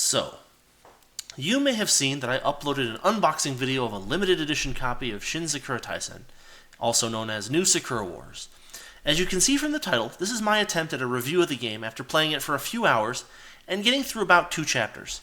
So, you may have seen that I uploaded an unboxing video of a limited edition copy of Shin Sakura Taisen, also known as New Sakura Wars. As you can see from the title, this is my attempt at a review of the game after playing it for a few hours and getting through about 2 chapters.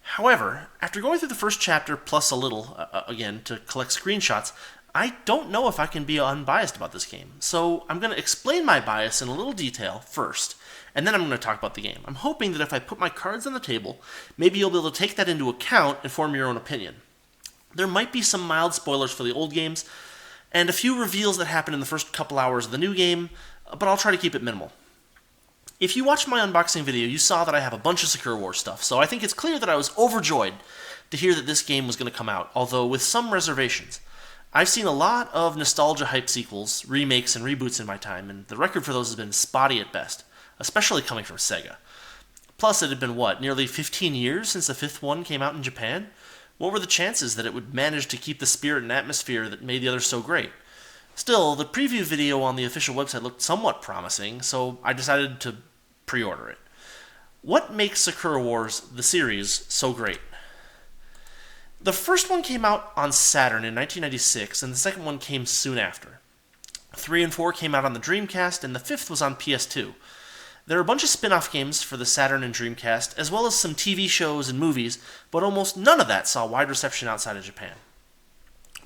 However, after going through the first chapter plus a little, again, to collect screenshots, I don't know if I can be unbiased about this game. So I'm going to explain my bias in a little detail first, and then I'm going to talk about the game. I'm hoping that if I put my cards on the table, maybe you'll be able to take that into account and form your own opinion. There might be some mild spoilers for the old games, and a few reveals that happen in the first couple hours of the new game, but I'll try to keep it minimal. If you watched my unboxing video, you saw that I have a bunch of Sakura Wars stuff, so I think it's clear that I was overjoyed to hear that this game was going to come out, although with some reservations. I've seen a lot of nostalgia-hype sequels, remakes, and reboots in my time, and the record for those has been spotty at best, especially coming from Sega. Plus, it had been, nearly 15 years since the 5th one came out in Japan? What were the chances that it would manage to keep the spirit and atmosphere that made the others so great? Still, the preview video on the official website looked somewhat promising, so I decided to pre-order it. What makes Sakura Wars, the series, so great? The first one came out on Saturn in 1996, and the second one came soon after. 3 and 4 came out on the Dreamcast, and the 5th was on PS2. There are a bunch of spin-off games for the Saturn and Dreamcast, as well as some TV shows and movies, but almost none of that saw wide reception outside of Japan.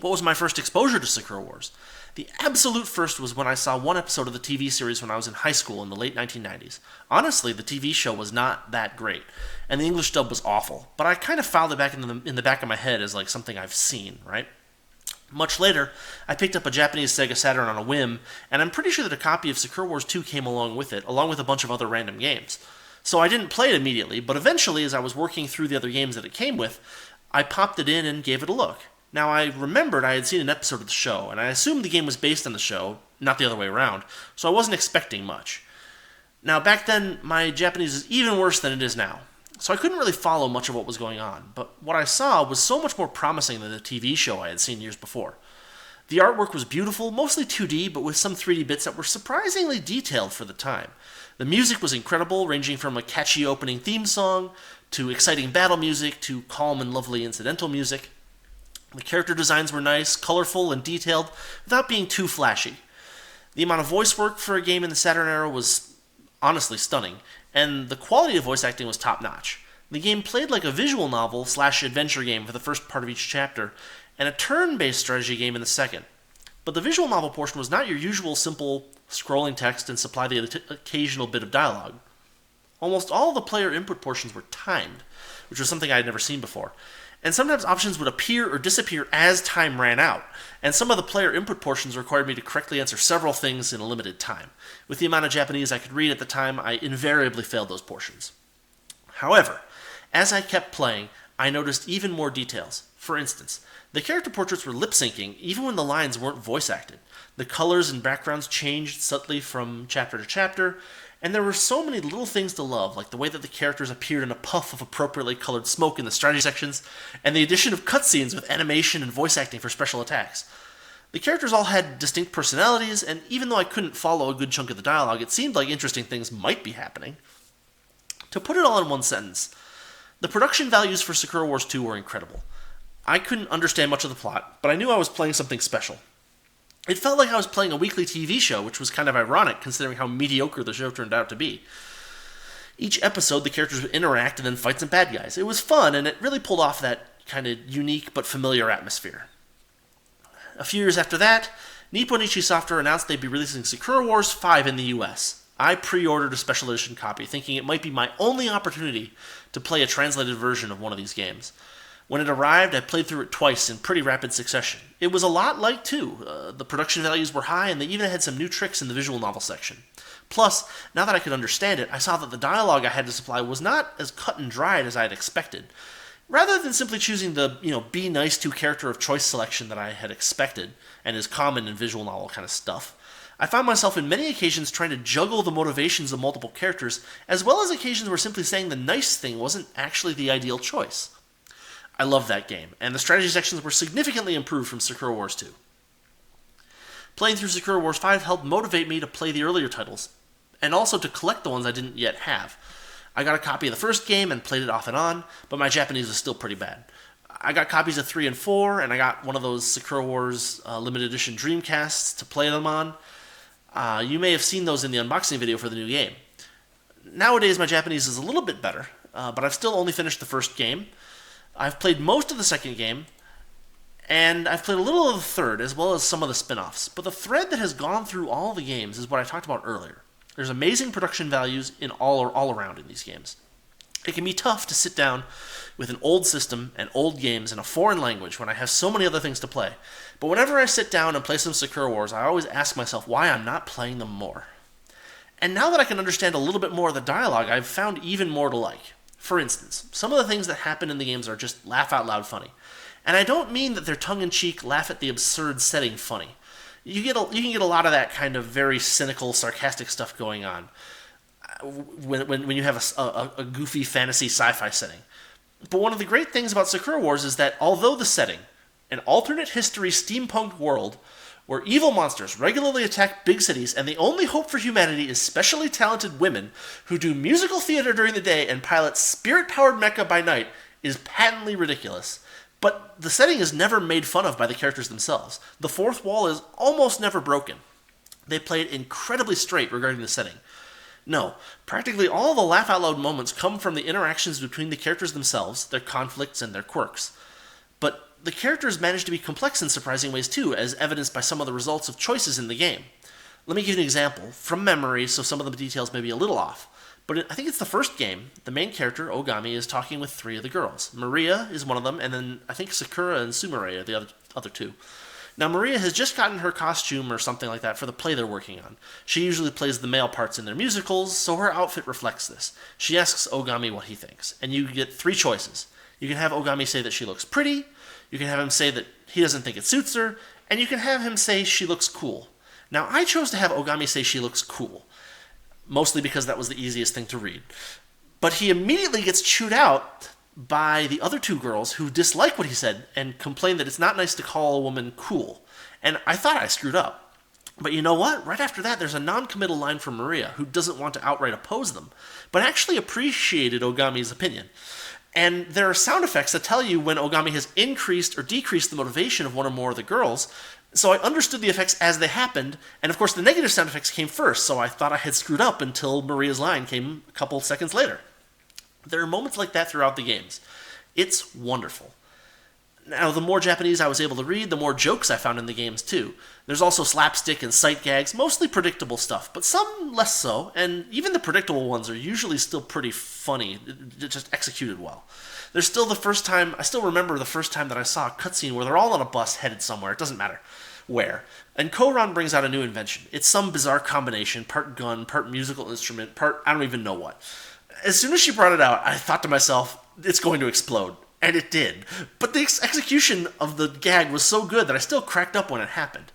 What was my first exposure to Sakura Wars? The absolute first was when I saw one episode of the TV series when I was in high school in the late 1990s. Honestly, the TV show was not that great, and the English dub was awful, but I kind of filed it back in the back of my head as like something I've seen, right? Much later, I picked up a Japanese Sega Saturn on a whim, and I'm pretty sure that a copy of Sakura Wars 2 came along with it, along with a bunch of other random games. So I didn't play it immediately, but eventually, as I was working through the other games that it came with, I popped it in and gave it a look. Now, I remembered I had seen an episode of the show, and I assumed the game was based on the show, not the other way around, so I wasn't expecting much. Now, back then, my Japanese is even worse than it is now, so I couldn't really follow much of what was going on, but what I saw was so much more promising than the TV show I had seen years before. The artwork was beautiful, mostly 2D, but with some 3D bits that were surprisingly detailed for the time. The music was incredible, ranging from a catchy opening theme song, to exciting battle music, to calm and lovely incidental music. The character designs were nice, colorful, and detailed, without being too flashy. The amount of voice work for a game in the Saturn era was honestly stunning, and the quality of voice acting was top-notch. The game played like a visual novel/adventure game for the first part of each chapter, and a turn-based strategy game in the second. But the visual novel portion was not your usual simple scrolling text and supply the occasional bit of dialogue. Almost all the player input portions were timed, which was something I had never seen before. And sometimes options would appear or disappear as time ran out, and some of the player input portions required me to correctly answer several things in a limited time. With the amount of Japanese I could read at the time, I invariably failed those portions. However, as I kept playing, I noticed even more details. For instance, the character portraits were lip-syncing even when the lines weren't voice-acted. The colors and backgrounds changed subtly from chapter to chapter, and there were so many little things to love, like the way that the characters appeared in a puff of appropriately colored smoke in the strategy sections, and the addition of cutscenes with animation and voice acting for special attacks. The characters all had distinct personalities, and even though I couldn't follow a good chunk of the dialogue, it seemed like interesting things might be happening. To put it all in one sentence, the production values for Sakura Wars 2 were incredible. I couldn't understand much of the plot, but I knew I was playing something special. It felt like I was playing a weekly TV show, which was kind of ironic considering how mediocre the show turned out to be. Each episode, the characters would interact and then fight some bad guys. It was fun, and it really pulled off that kind of unique but familiar atmosphere. A few years after that, Nippon Ichi Software announced they'd be releasing Sakura Wars 5 in the US. I pre-ordered a special edition copy, thinking it might be my only opportunity to play a translated version of one of these games. When it arrived, I played through it twice in pretty rapid succession. It was a lot like 2. The production values were high, and they even had some new tricks in the visual novel section. Plus, now that I could understand it, I saw that the dialogue I had to supply was not as cut and dried as I had expected. Rather than simply choosing the, be nice to character of choice selection that I had expected, and is common in visual novel kind of stuff, I found myself in many occasions trying to juggle the motivations of multiple characters, as well as occasions where simply saying the nice thing wasn't actually the ideal choice. I loved that game, and the strategy sections were significantly improved from Sakura Wars 2. Playing through Sakura Wars 5 helped motivate me to play the earlier titles, and also to collect the ones I didn't yet have. I got a copy of the first game and played it off and on, but my Japanese was still pretty bad. I got copies of 3 and 4, and I got one of those Sakura Wars limited edition Dreamcasts to play them on. You may have seen those in the unboxing video for the new game. Nowadays, my Japanese is a little bit better, but I've still only finished the first game. I've played most of the second game, and I've played a little of the third, as well as some of the spin-offs. But the thread that has gone through all the games is what I talked about earlier. There's amazing production values in all around in these games. It can be tough to sit down with an old system and old games in a foreign language when I have so many other things to play. But whenever I sit down and play some Sakura Wars, I always ask myself why I'm not playing them more. And now that I can understand a little bit more of the dialogue, I've found even more to like. For instance, some of the things that happen in the games are just laugh-out-loud funny. And I don't mean that they're tongue-in-cheek, laugh-at-the-absurd setting funny. You can get a lot of that kind of very cynical, sarcastic stuff going on when you have a goofy fantasy sci-fi setting. But one of the great things about Sakura Wars is that although the setting, an alternate history steampunk world where evil monsters regularly attack big cities and the only hope for humanity is specially talented women who do musical theater during the day and pilot spirit-powered mecha by night, is patently ridiculous. But the setting is never made fun of by the characters themselves. The fourth wall is almost never broken. They play it incredibly straight regarding the setting. No, practically all the laugh-out-loud moments come from the interactions between the characters themselves, their conflicts, and their quirks. But the characters manage to be complex in surprising ways too, as evidenced by some of the results of choices in the game. Let me give you an example, from memory, so some of the details may be a little off. But I think it's the first game, the main character, Ogami, is talking with 3 of the girls. Maria is one of them, and then I think Sakura and Sumire are the other 2. Now, Maria has just gotten her costume or something like that for the play they're working on. She usually plays the male parts in their musicals, so her outfit reflects this. She asks Ogami what he thinks, and you get 3 choices. You can have Ogami say that she looks pretty, you can have him say that he doesn't think it suits her, and you can have him say she looks cool. Now, I chose to have Ogami say she looks cool, mostly because that was the easiest thing to read. But he immediately gets chewed out by the other 2 girls who dislike what he said and complain that it's not nice to call a woman cool. And I thought I screwed up. But you know what? Right after that, there's a non-committal line from Maria, who doesn't want to outright oppose them, but actually appreciated Ogami's opinion. And there are sound effects that tell you when Ogami has increased or decreased the motivation of one or more of the girls, so I understood the effects as they happened, and of course the negative sound effects came first, so I thought I had screwed up until Maria's line came a couple seconds later. There are moments like that throughout the games. It's wonderful. Now, the more Japanese I was able to read, the more jokes I found in the games too. There's also slapstick and sight gags, mostly predictable stuff, but some less so, and even the predictable ones are usually still pretty funny, just executed well. I still remember the first time that I saw a cutscene where they're all on a bus headed somewhere, it doesn't matter where, and Koran brings out a new invention. It's some bizarre combination, part gun, part musical instrument, part I don't even know what. As soon as she brought it out, I thought to myself, it's going to explode. And it did. But the execution of the gag was so good that I still cracked up when it happened.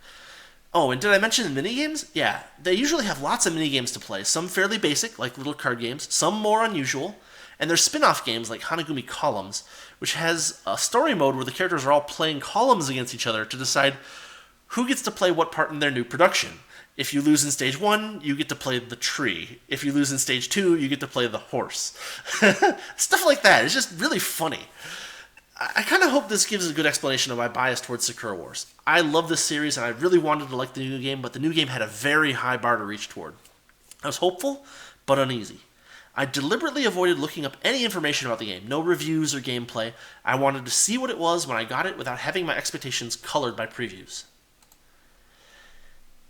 Oh, and did I mention the minigames? Yeah, they usually have lots of minigames to play. Some fairly basic, like little card games. Some more unusual. And there's spin-off games like Hanagumi Columns, which has a story mode where the characters are all playing columns against each other to decide who gets to play what part in their new production. If you lose in stage 1, you get to play the tree. If you lose in stage 2, you get to play the horse. Stuff like that. It's just really funny. I kind of hope this gives a good explanation of my bias towards Sakura Wars. I love this series, and I really wanted to like the new game, but the new game had a very high bar to reach toward. I was hopeful, but uneasy. I deliberately avoided looking up any information about the game, no reviews or gameplay. I wanted to see what it was when I got it without having my expectations colored by previews.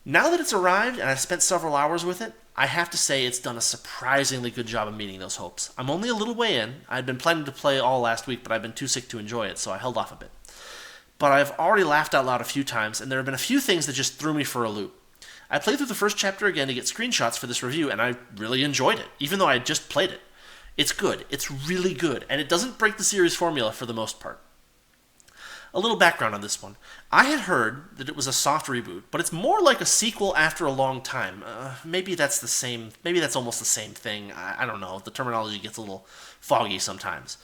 Now that it's arrived and I've spent several hours with it, I have to say it's done a surprisingly good job of meeting those hopes. I'm only a little way in. I'd been planning to play all last week, but I've been too sick to enjoy it, so I held off a bit. But I've already laughed out loud a few times, and there have been a few things that just threw me for a loop. I played through the first chapter again to get screenshots for this review, and I really enjoyed it, even though I had just played it. It's good. It's really good, and it doesn't break the series formula for the most part. A little background on this one. I had heard that it was a soft reboot, but it's more like a sequel after a long time. Maybe that's almost the same thing. I don't know. The terminology gets a little foggy sometimes.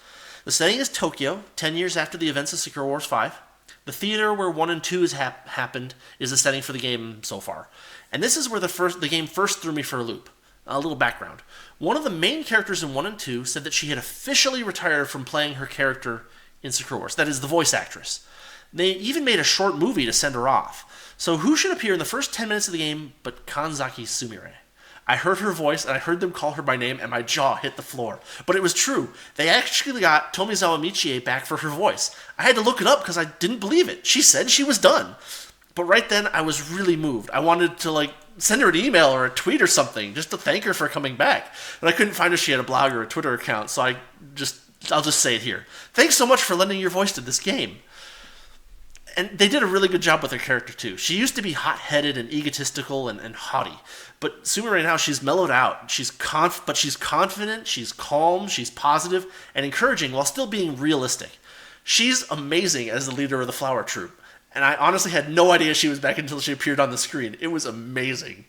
The setting is Tokyo, 10 years after the events of Sakura Wars 5. The theater where 1 and 2 has happened is the setting for the game so far. And this is where the game first threw me for a loop. A little background. One of the main characters in 1 and 2 said that she had officially retired from playing her character in Sakura Wars. That is, the voice actress. They even made a short movie to send her off. So who should appear in the first 10 minutes of the game but Kanzaki Sumire? I heard her voice, and I heard them call her by name, and my jaw hit the floor. But it was true. They actually got Tomizawa Michie back for her voice. I had to look it up because I didn't believe it. She said she was done. But right then, I was really moved. I wanted to, send her an email or a tweet or something just to thank her for coming back. But I couldn't find if she had a blog or a Twitter account, so I'll just say it here. Thanks so much for lending your voice to this game. And they did a really good job with her character, too. She used to be hot-headed and egotistical and haughty. But Sumire now, she's mellowed out. She's confident, she's calm, she's positive, and encouraging while still being realistic. She's amazing as the leader of the Flower Troop. And I honestly had no idea she was back until she appeared on the screen. It was amazing.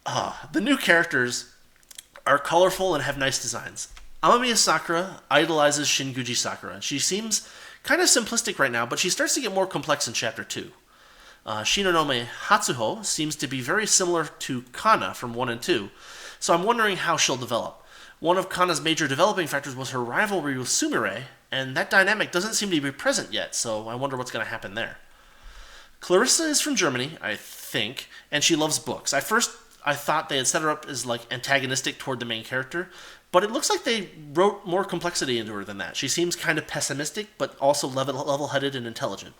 The new characters are colorful and have nice designs. Amamiya Sakura idolizes Shinguji Sakura. She seems kind of simplistic right now, but she starts to get more complex in Chapter 2. Shinonome Hatsuho seems to be very similar to Kana from 1 and 2, so I'm wondering how she'll develop. One of Kana's major developing factors was her rivalry with Sumire, and that dynamic doesn't seem to be present yet, so I wonder what's going to happen there. Clarissa is from Germany, I think, and she loves books. I thought they had set her up as antagonistic toward the main character, but it looks like they wrote more complexity into her than that. She seems kind of pessimistic, but also level-headed and intelligent.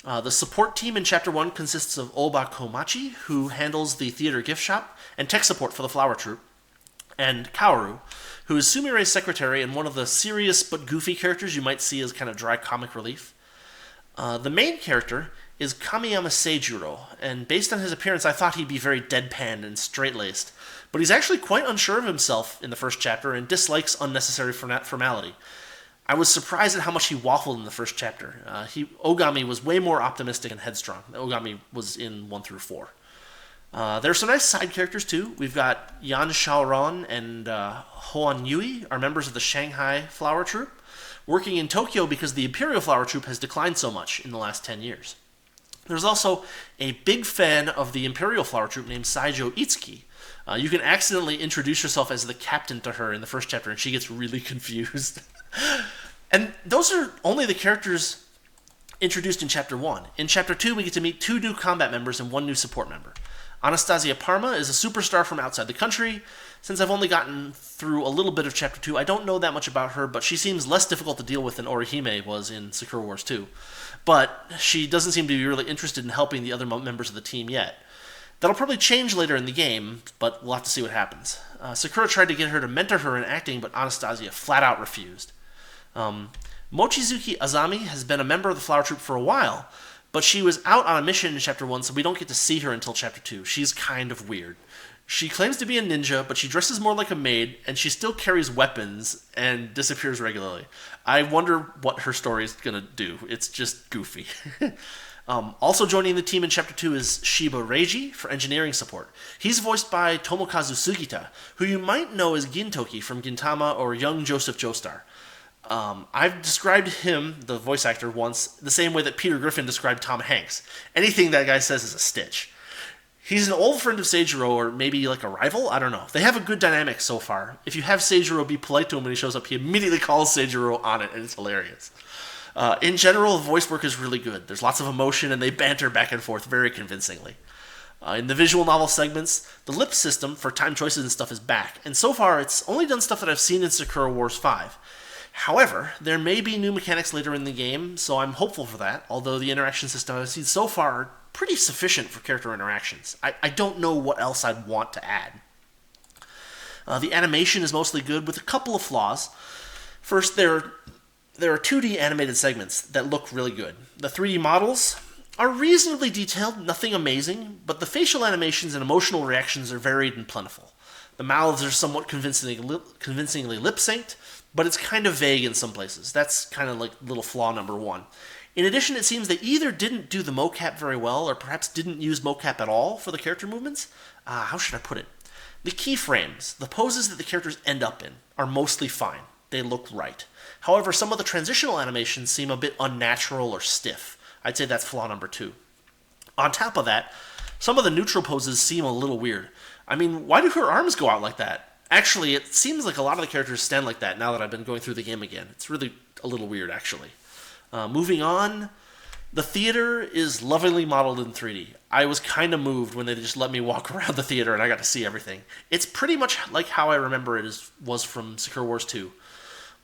The support team in Chapter 1 consists of Oba Komachi, who handles the theater gift shop and tech support for the Flower Troop, and Kaoru, who is Sumire's secretary and one of the serious but goofy characters you might see as kind of dry comic relief. The main character is Kamiyama Seijuro, and based on his appearance, I thought he'd be very deadpan and straight-laced. But he's actually quite unsure of himself in the first chapter and dislikes unnecessary formality. I was surprised at how much he waffled in the first chapter. Ogami was way more optimistic and headstrong. Ogami was in 1 through 4. There are some nice side characters, too. We've got Yan Shaoran and Hoan Yui are members of the Shanghai Flower Troop, working in Tokyo because the Imperial Flower Troop has declined so much in the last 10 years. There's also a big fan of the Imperial Flower Troop named Saijo Itsuki. You can accidentally introduce yourself as the captain to her in the first chapter, and she gets really confused. And those are only the characters introduced in Chapter 1. In Chapter 2, we get to meet 2 new combat members and 1 new support member. Anastasia Parma is a superstar from outside the country. Since I've only gotten through a little bit of Chapter 2, I don't know that much about her, but she seems less difficult to deal with than Orihime was in Sakura Wars 2. But she doesn't seem to be really interested in helping the other members of the team yet. That'll probably change later in the game, but we'll have to see what happens. Sakura tried to get her to mentor her in acting, but Anastasia flat out refused. Mochizuki Azami has been a member of the Flower Troop for a while, but she was out on a mission in Chapter 1, so we don't get to see her until Chapter 2. She's kind of weird. She claims to be a ninja, but she dresses more like a maid, and she still carries weapons and disappears regularly. I wonder what her story is going to do. It's just goofy. Also joining the team in Chapter 2 is Shiba Reiji for engineering support. He's voiced by Tomokazu Sugita, who you might know as Gintoki from Gintama or young Joseph Joestar. I've described him, the voice actor, once the same way that Peter Griffin described Tom Hanks. Anything that guy says is a stitch. He's an old friend of Seijuro, or maybe a rival? I don't know. They have a good dynamic so far. If you have Seijuro be polite to him when he shows up, he immediately calls Seijuro on it, and it's hilarious. In general, the voice work is really good. There's lots of emotion, and they banter back and forth very convincingly. In the visual novel segments, the lip system for time choices and stuff is back, and so far it's only done stuff that I've seen in Sakura Wars 5. However, there may be new mechanics later in the game, so I'm hopeful for that, although the interaction system I've seen so far are pretty sufficient for character interactions. I don't know what else I'd want to add. The animation is mostly good, with a couple of flaws. First, there are 2D animated segments that look really good. The 3D models are reasonably detailed, nothing amazing, but the facial animations and emotional reactions are varied and plentiful. The mouths are somewhat convincingly lip-synced, but it's kind of vague in some places. That's kind of little flaw number 1. In addition, it seems they either didn't do the mocap very well, or perhaps didn't use mocap at all for the character movements. How should I put it? The keyframes, the poses that the characters end up in, are mostly fine. They look right. However, some of the transitional animations seem a bit unnatural or stiff. I'd say that's flaw number 2. On top of that, some of the neutral poses seem a little weird. I mean, why do her arms go out like that? Actually, it seems like a lot of the characters stand like that now that I've been going through the game again. It's really a little weird, actually. Moving on, the theater is lovingly modeled in 3D. I was kind of moved when they just let me walk around the theater and I got to see everything. It's pretty much like how I remember it was from Sakura Wars 2.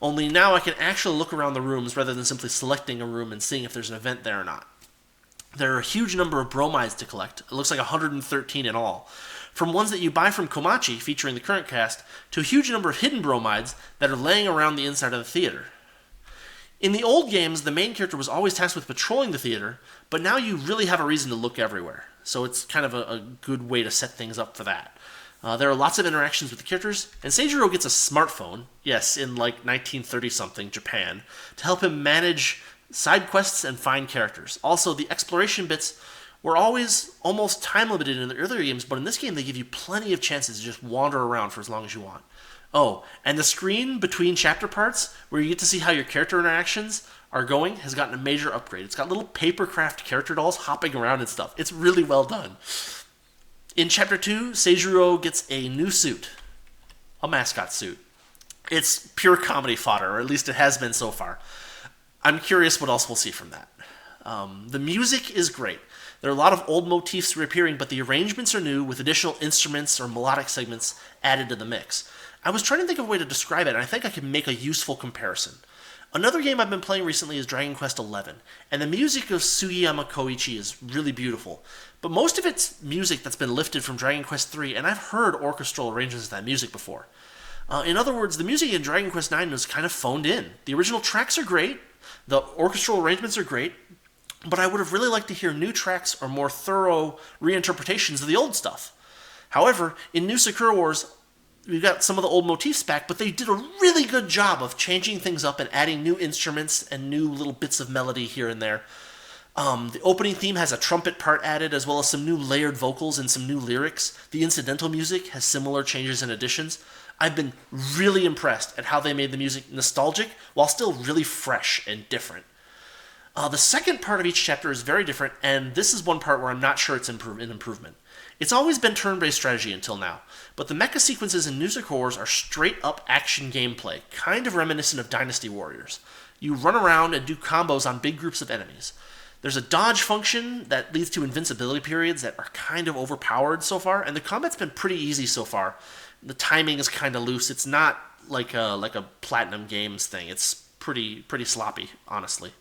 Only now I can actually look around the rooms rather than simply selecting a room and seeing if there's an event there or not. There are a huge number of bromides to collect. It looks like 113 in all. From ones that you buy from Komachi, featuring the current cast, to a huge number of hidden bromides that are laying around the inside of the theater. In the old games, the main character was always tasked with patrolling the theater, but now you really have a reason to look everywhere. So it's kind of a good way to set things up for that. There are lots of interactions with the characters, and Seijiro gets a smartphone, yes, in like 1930-something Japan, to help him manage side quests and find characters. Also, the exploration bits were always almost time-limited in the earlier games, but in this game they give you plenty of chances to just wander around for as long as you want. Oh, and the screen between chapter parts, where you get to see how your character interactions are going, has gotten a major upgrade. It's got little paper-craft character dolls hopping around and stuff. It's really well done. In Chapter 2, Seijiro gets a new suit. A mascot suit. It's pure comedy fodder, or at least it has been so far. I'm curious what else we'll see from that. The music is great. There are a lot of old motifs reappearing, but the arrangements are new, with additional instruments or melodic segments added to the mix. I was trying to think of a way to describe it, and I think I can make a useful comparison. Another game I've been playing recently is Dragon Quest XI, and the music of Sugiyama Koichi is really beautiful. But most of it's music that's been lifted from Dragon Quest III, and I've heard orchestral arrangements of that music before. In other words, the music in Dragon Quest IX was kind of phoned in. The original tracks are great, the orchestral arrangements are great, but I would have really liked to hear new tracks or more thorough reinterpretations of the old stuff. However, in New Sakura Wars, we've got some of the old motifs back, but they did a really good job of changing things up and adding new instruments and new little bits of melody here and there. The opening theme has a trumpet part added, as well as some new layered vocals and some new lyrics. The incidental music has similar changes and additions. I've been really impressed at how they made the music nostalgic while still really fresh and different. The second part of each chapter is very different, and this is one part where I'm not sure it's an improvement. It's always been turn-based strategy until now, but the mecha sequences in New Sakura Wars are straight-up action gameplay, kind of reminiscent of Dynasty Warriors. You run around and do combos on big groups of enemies. There's a dodge function that leads to invincibility periods that are kind of overpowered so far, and the combat's been pretty easy so far. The timing is kind of loose. It's not like a Platinum Games thing. It's pretty sloppy, honestly.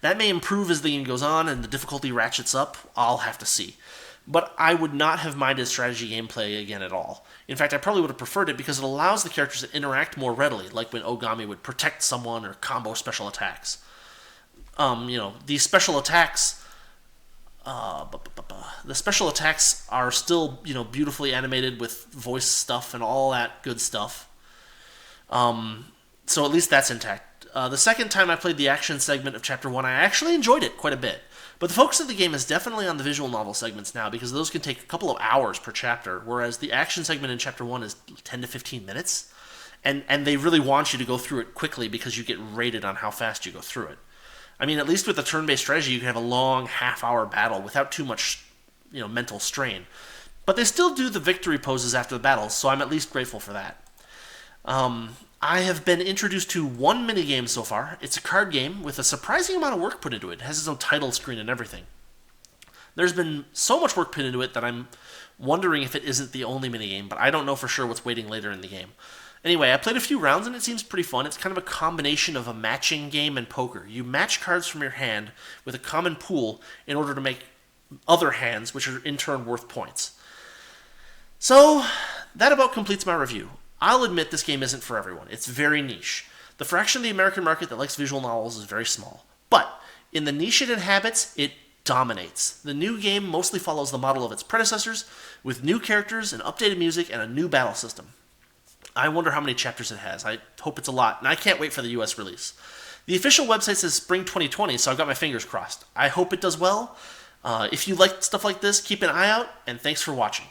That may improve as the game goes on and the difficulty ratchets up. I'll have to see. But I would not have minded strategy gameplay again at all. In fact, I probably would have preferred it because it allows the characters to interact more readily, like when Ogami would protect someone or combo special attacks. These special attacks, the special attacks are still, beautifully animated with voice stuff and all that good stuff. So at least that's intact. The second time I played the action segment of Chapter 1, I actually enjoyed it quite a bit. But the focus of the game is definitely on the visual novel segments now, because those can take a couple of hours per chapter, whereas the action segment in Chapter 1 is 10 to 15 minutes. And they really want you to go through it quickly because you get rated on how fast you go through it. I mean, at least with the turn-based strategy, you can have a long half-hour battle without too much, mental strain. But they still do the victory poses after the battles, so I'm at least grateful for that. I have been introduced to one minigame so far. It's a card game with a surprising amount of work put into it. It has its own title screen and everything. There's been so much work put into it that I'm wondering if it isn't the only minigame, but I don't know for sure what's waiting later in the game. Anyway, I played a few rounds and it seems pretty fun. It's kind of a combination of a matching game and poker. You match cards from your hand with a common pool in order to make other hands, which are in turn worth points. So, that about completes my review. I'll admit this game isn't for everyone. It's very niche. The fraction of the American market that likes visual novels is very small. But, in the niche it inhabits, it dominates. The new game mostly follows the model of its predecessors, with new characters and updated music and a new battle system. I wonder how many chapters it has. I hope it's a lot, and I can't wait for the US release. The official website says spring 2020, so I've got my fingers crossed. I hope it does well. If you like stuff like this, keep an eye out, and thanks for watching.